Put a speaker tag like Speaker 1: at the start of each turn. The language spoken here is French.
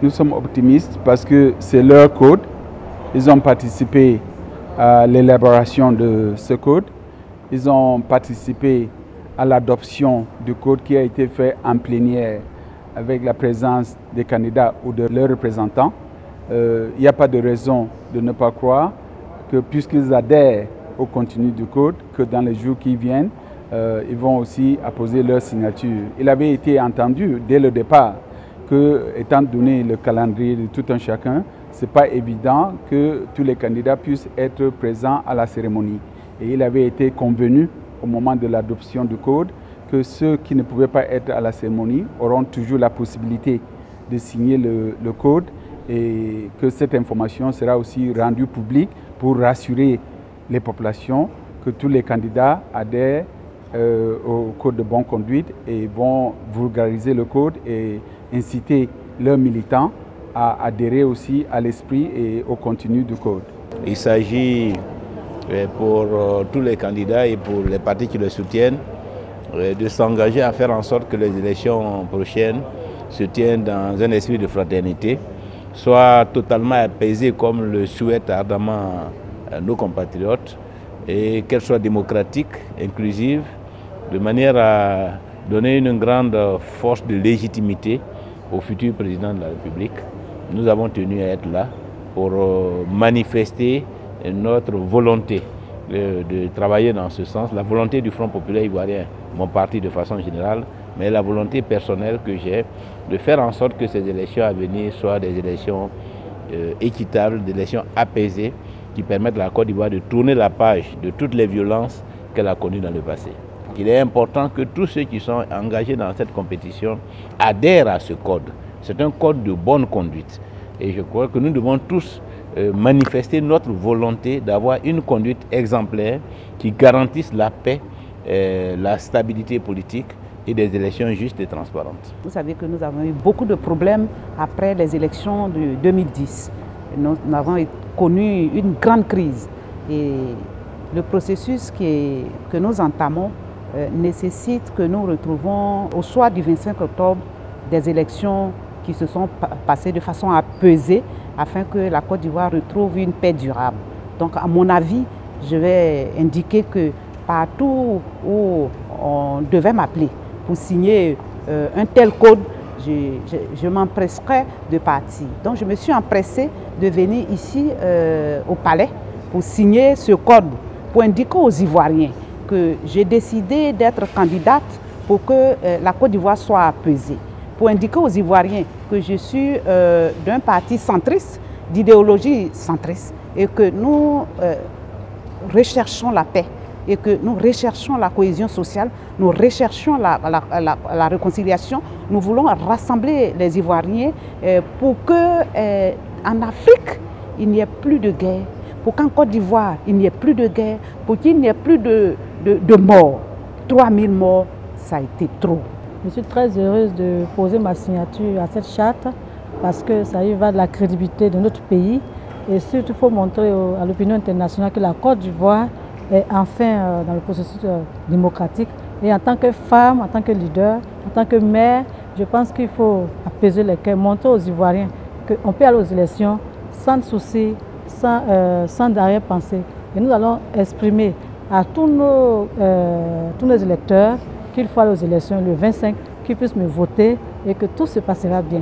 Speaker 1: Nous sommes optimistes parce que c'est leur code. Ils ont participé à l'élaboration de ce code. Ils ont participé à l'adoption du code qui a été fait en plénière avec la présence des candidats ou de leurs représentants. Il n'y a pas de raison de ne pas croire que puisqu'ils adhèrent au contenu du code, que dans les jours qui viennent, ils vont aussi apposer leur signature. Il avait été entendu dès le départ que, étant donné le calendrier de tout un chacun, ce n'est pas évident que tous les candidats puissent être présents à la cérémonie. Et il avait été convenu au moment de l'adoption du code que ceux qui ne pouvaient pas être à la cérémonie auront toujours la possibilité de signer le code et que cette information sera aussi rendue publique pour rassurer les populations que tous les candidats adhèrent au code de bonne conduite et vont vulgariser le code et inciter leurs militants à adhérer aussi à l'esprit et au contenu du code.
Speaker 2: Il s'agit pour tous les candidats et pour les partis qui le soutiennent de s'engager à faire en sorte que les élections prochaines se tiennent dans un esprit de fraternité, soient totalement apaisées comme le souhaitent ardemment nos compatriotes et qu'elles soient démocratiques, inclusives, de manière à donner une grande force de légitimité au futur président de la République. Nous avons tenu à être là pour manifester notre volonté de travailler dans ce sens, la volonté du Front populaire ivoirien, mon parti de façon générale, mais la volonté personnelle que j'ai de faire en sorte que ces élections à venir soient des élections équitables, des élections apaisées qui permettent à la Côte d'Ivoire de tourner la page de toutes les violences qu'elle a connues dans le passé. Il est important que tous ceux qui sont engagés dans cette compétition adhèrent à ce code. C'est un code de bonne conduite. Et je crois que nous devons tous manifester notre volonté d'avoir une conduite exemplaire qui garantisse la paix, la stabilité politique et des élections justes et transparentes.
Speaker 3: Vous savez que nous avons eu beaucoup de problèmes après les élections de 2010. Nous avons connu une grande crise et le processus que nous entamons nécessite que nous retrouvons au soir du 25 octobre des élections qui se sont passées de façon apaisée afin que la Côte d'Ivoire retrouve une paix durable. Donc à mon avis, je vais indiquer que partout où on devait m'appeler pour signer un tel code, je m'empresserai de partir. Donc je me suis empressée de venir ici au palais pour signer ce code, pour indiquer aux Ivoiriens que j'ai décidé d'être candidate pour que la Côte d'Ivoire soit apaisée, pour indiquer aux Ivoiriens que je suis d'un parti centriste, d'idéologie centriste, et que nous recherchons la paix, et que nous recherchons la cohésion sociale, nous recherchons la réconciliation. Nous voulons rassembler les Ivoiriens pour que en Afrique, il n'y ait plus de guerre, pour qu'en Côte d'Ivoire, il n'y ait plus de guerre, pour qu'il n'y ait plus de morts. 3000 morts, ça a été trop.
Speaker 4: Je suis très heureuse de poser ma signature à cette charte parce que ça y va de la crédibilité de notre pays et surtout il faut montrer à l'opinion internationale que la Côte d'Ivoire est enfin dans le processus démocratique. Et en tant que femme, en tant que leader, en tant que mère, je pense qu'il faut apaiser les cœurs, montrer aux Ivoiriens qu'on peut aller aux élections sans souci, sans arrière-pensée. Et nous allons exprimer à tous nos électeurs qu'il faut aller aux élections le 25, qu'ils puissent me voter et que tout se passera bien.